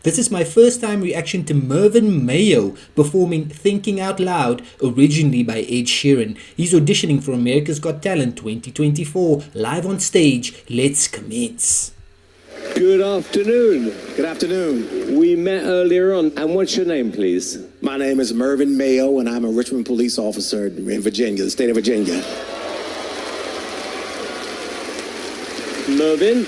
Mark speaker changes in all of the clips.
Speaker 1: This is my first time reaction to Mervin Mayo performing Thinking Out Loud, originally by Ed Sheeran. He's auditioning for America's Got Talent 2024, live on stage. Let's commence.
Speaker 2: Good afternoon.
Speaker 3: Good afternoon.
Speaker 2: We met earlier on, and what's your name, please?
Speaker 3: My name is Mervin Mayo, and I'm a Richmond police officer in Virginia, the state of Virginia.
Speaker 2: Mervin,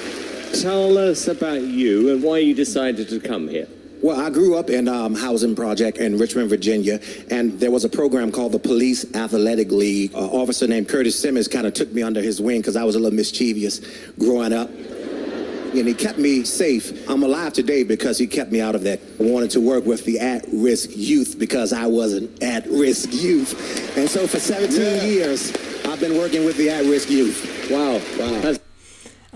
Speaker 2: tell us about you and why you decided to come here.
Speaker 3: Well, I grew up in housing project in Richmond, Virginia, and there was a program called the Police Athletic League. An officer named Curtis Simmons kind of took me under his wing because I was a little mischievous growing up. And he kept me safe. I'm alive today because he kept me out of that. I wanted to work with the at-risk youth because I was an at-risk youth. And so for 17 years, I've been working with the at-risk youth.
Speaker 2: Wow.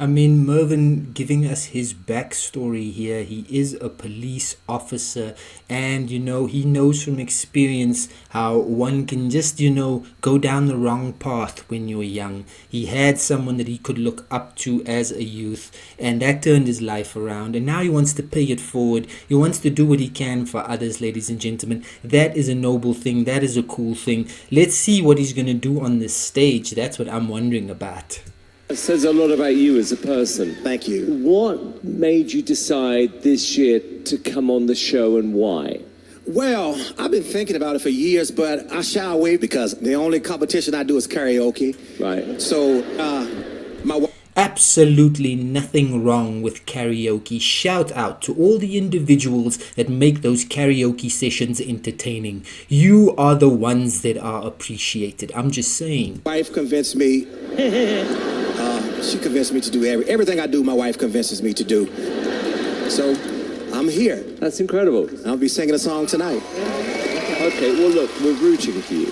Speaker 1: I mean, Mervin giving us his backstory here. He is a police officer, and he knows from experience how one can just go down the wrong path when you're young. He had someone that he could look up to as a youth, and that turned his life around, and now he wants to pay it forward. He wants to do what he can for others, ladies and gentlemen. That is a noble thing. That is a cool thing. Let's see what he's going to do on this stage. That's what I'm wondering about.
Speaker 2: It says a lot about you as a person.
Speaker 3: Thank you.
Speaker 2: What made you decide this year to come on the show, and why?
Speaker 3: Well, I've been thinking about it for years, but I shy away because the only competition I do is karaoke.
Speaker 2: Right.
Speaker 3: So,
Speaker 1: Absolutely nothing wrong with karaoke. Shout out to all the individuals that make those karaoke sessions entertaining. You are the ones that are appreciated. I'm just saying.
Speaker 3: My wife convinced me. She convinced me to do everything I do. My wife convinces me to do. So I'm here.
Speaker 2: That's incredible.
Speaker 3: I'll be singing a song tonight.
Speaker 2: Okay, well look, we're rooting for you.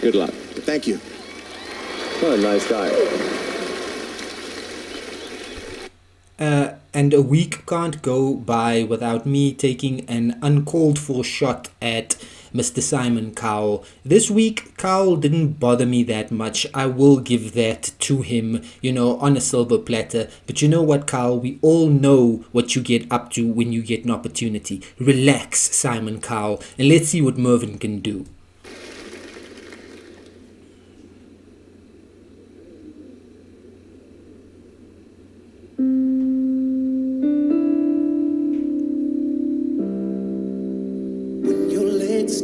Speaker 2: Good luck.
Speaker 3: Thank you.
Speaker 2: What a nice guy.
Speaker 1: And a week can't go by without me taking an uncalled for shot at Mr. Simon Cowell. This week, Cowell didn't bother me that much. I will give that to him, on a silver platter. But you know what, Cowell? We all know what you get up to when you get an opportunity. Relax, Simon Cowell, and let's see what Mervin can do.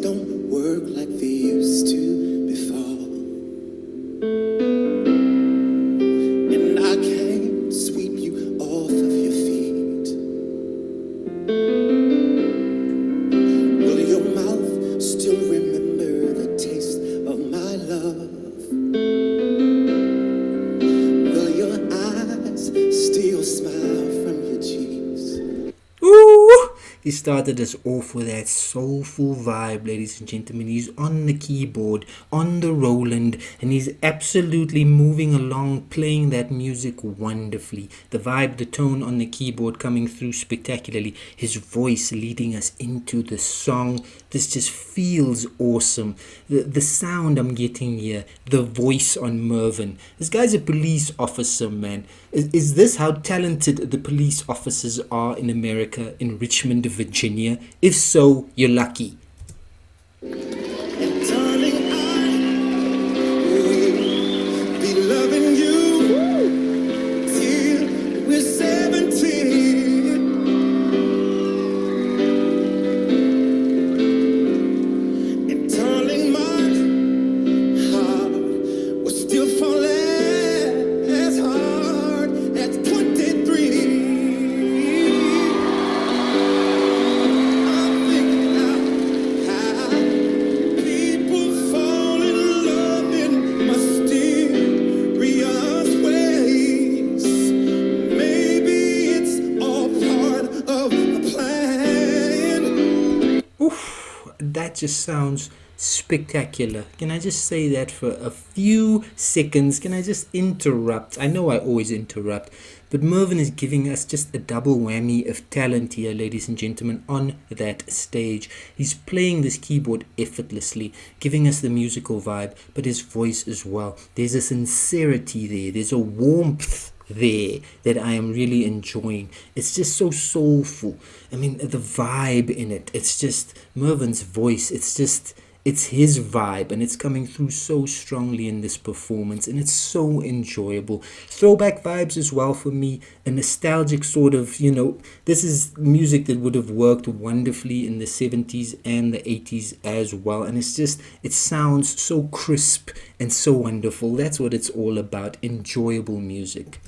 Speaker 3: Don't work like they used to before, and I can't sweep you off of your feet. Will your mouth still remember the taste of my love? Will your eyes still smile from your cheeks?
Speaker 1: Ooh! He started us off with that soulful vibe, ladies and gentlemen. He's on the keyboard, on the Roland, and he's absolutely moving along, playing that music wonderfully. The vibe, the tone on the keyboard coming through spectacularly. His voice leading us into the song. This just feels awesome. The sound I'm getting here, the voice on Mervin. This guy's a police officer, man. Is this how talented the police officers are in America, in Richmond, Virginia? If so, you're lucky.
Speaker 3: And darling, I will be loving you till we're 17. And darling, my heart will still fall as hard as 23.
Speaker 1: That just sounds spectacular. Can I just say that for a few seconds? Can I just interrupt? I know I always interrupt, but Mervin is giving us just a double whammy of talent here, ladies and gentlemen, on that stage. He's playing this keyboard effortlessly, giving us the musical vibe, but his voice as well. There's a sincerity there. There's a warmth there that I am really enjoying. It's just so soulful. I mean, the vibe in it, it's just Mervin's voice. It's his vibe, and it's coming through so strongly in this performance, and it's so enjoyable. Throwback vibes as well for me, a nostalgic sort of, this is music that would have worked wonderfully in the 70s and the 80s as well, and it sounds so crisp and so wonderful. That's what it's all about, enjoyable music.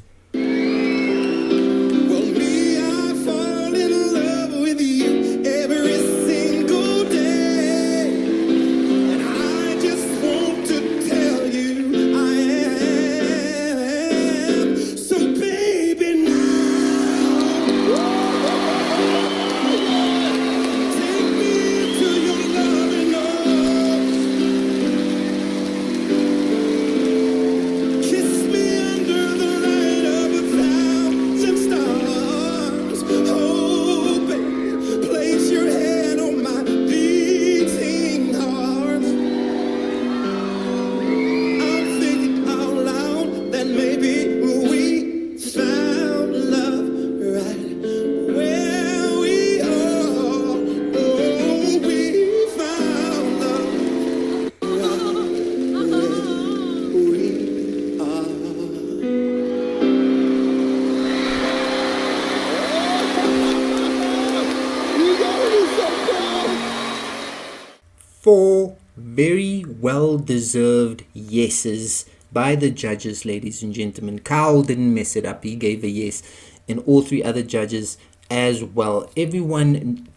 Speaker 1: Four very well-deserved yeses by the judges, ladies and gentlemen. Carl didn't mess it up. He gave a yes, and all three other judges as well. Everyone,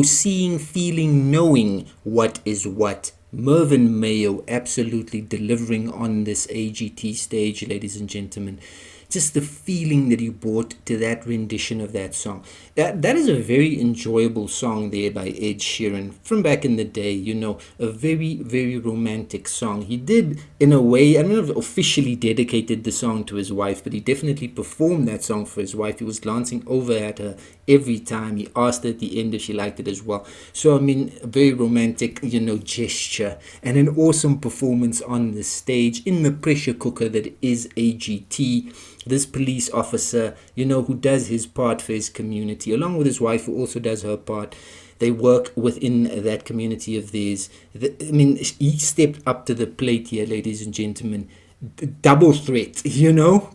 Speaker 1: seeing, feeling, knowing what is what. Mervin Mayo absolutely delivering on this AGT stage, ladies and gentlemen. Just the feeling that he brought to that rendition of that song. That is a very enjoyable song there by Ed Sheeran from back in the day, a very, very romantic song. He did, in a way, I don't know if officially dedicated the song to his wife, but he definitely performed that song for his wife. He was glancing over at her every time. He asked her at the end if she liked it as well. So, a very romantic, gesture, and an awesome performance on the stage in the pressure cooker that is AGT. This police officer, who does his part for his community, along with his wife, who also does her part. They work within that community of theirs. He stepped up to the plate here, ladies and gentlemen. Double threat,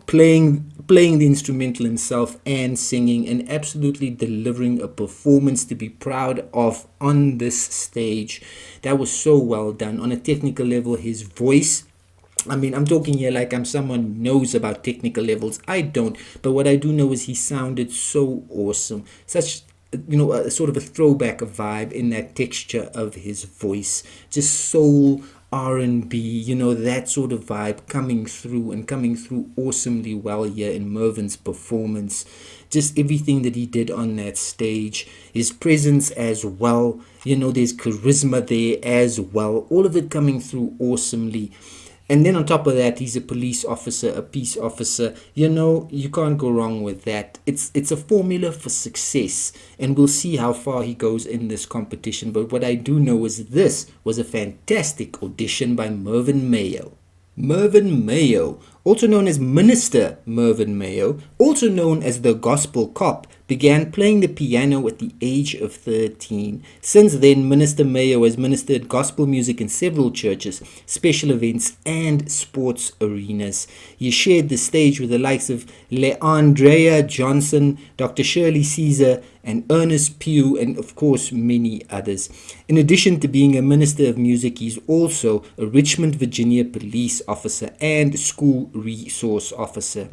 Speaker 1: playing the instrumental himself and singing, and absolutely delivering a performance to be proud of on this stage. That was so well done. On a technical level, his voice, I'm talking here like I'm someone who knows about technical levels. I don't, but what I do know is he sounded so awesome. Such, a sort of a throwback vibe in that texture of his voice. Just soul, R&B, that sort of vibe coming through awesomely well here in Mervin's performance. Just everything that he did on that stage, his presence as well, there's charisma there as well, all of it coming through awesomely. And then on top of that, he's a police officer, a peace officer. You can't go wrong with that. It's a formula for success, and we'll see how far he goes in this competition. But what I do know is this was a fantastic audition by Mervin Mayo. Mervin Mayo, also known as Minister Mervin Mayo, also known as the Gospel Cop, began playing the piano at the age of 13. Since then, Minister Mayo has ministered gospel music in several churches, special events, and sports arenas. He shared the stage with the likes of Leandrea Johnson, Dr. Shirley Caesar, and Ernest Pugh, and of course many others. In addition to being a minister of music, he's also a Richmond, Virginia police officer and school resource officer.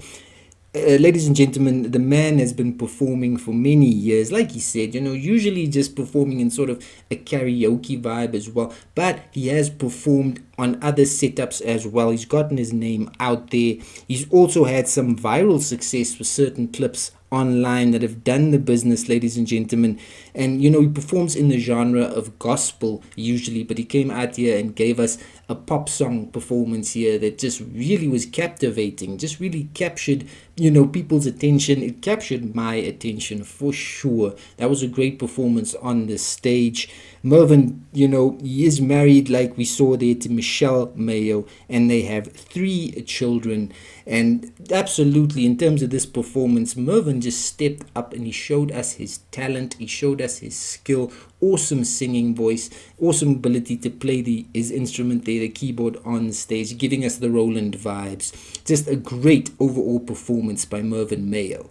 Speaker 1: Ladies and gentlemen, the man has been performing for many years, like he said, usually just performing in sort of a karaoke vibe as well, but he has performed on other setups as well. He's gotten his name out there. He's also had some viral success with certain clips online that have done the business, ladies and gentlemen. And he performs in the genre of gospel usually, but he came out here and gave us a pop song performance here that just really was captivating, just really captured people's attention. It captured my attention for sure. That was a great performance on the stage. Mervin, he is married, like we saw there, to Michelle Mayo, and they have 3 children. And absolutely, in terms of this performance, Mervin just stepped up and he showed us his talent, he showed us his skill, awesome singing voice, awesome ability to play his instrument there, the keyboard on stage, giving us the Roland vibes. Just a great overall performance by Mervin Mayo.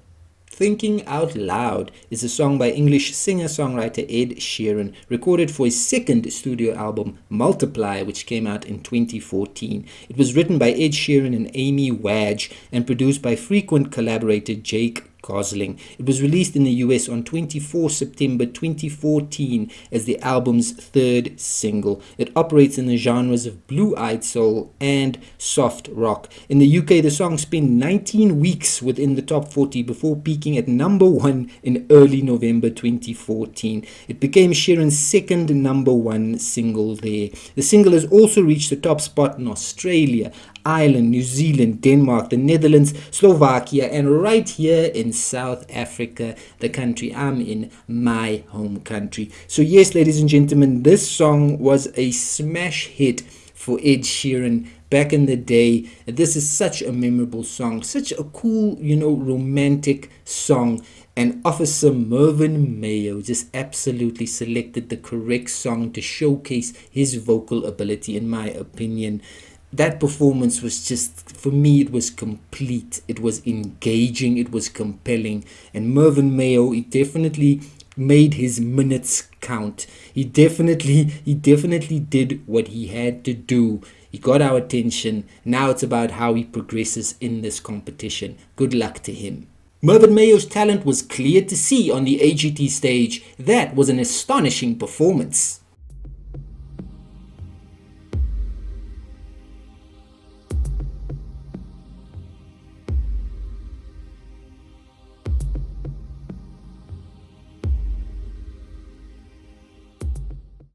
Speaker 1: Thinking Out Loud is a song by English singer-songwriter Ed Sheeran, recorded for his second studio album, Multiply, which came out in 2014. It was written by Ed Sheeran and Amy Wadge and produced by frequent collaborator Jake Gosling. It was released in the US on 24 September 2014 as the album's 3rd single. It operates in the genres of blue-eyed soul and soft rock. In the UK, the song spent 19 weeks within the top 40 before peaking at number 1 in early November 2014. It became Sheeran's second number 1 single there. The single has also reached the top spot in Australia, Ireland, New Zealand, Denmark, the Netherlands, Slovakia, and right here in South Africa, the country I'm in, my home country. So yes, ladies and gentlemen, this song was a smash hit for Ed Sheeran back in the day. This is such a memorable song, such a cool, romantic song. And Officer Mervin Mayo just absolutely selected the correct song to showcase his vocal ability, in my opinion. That performance was just, for me, it was complete. It was engaging. It was compelling. And Mervin Mayo, he definitely made his minutes count. He definitely did what he had to do. He got our attention. Now it's about how he progresses in this competition. Good luck to him. Mervin Mayo's talent was clear to see on the AGT stage. That was an astonishing performance.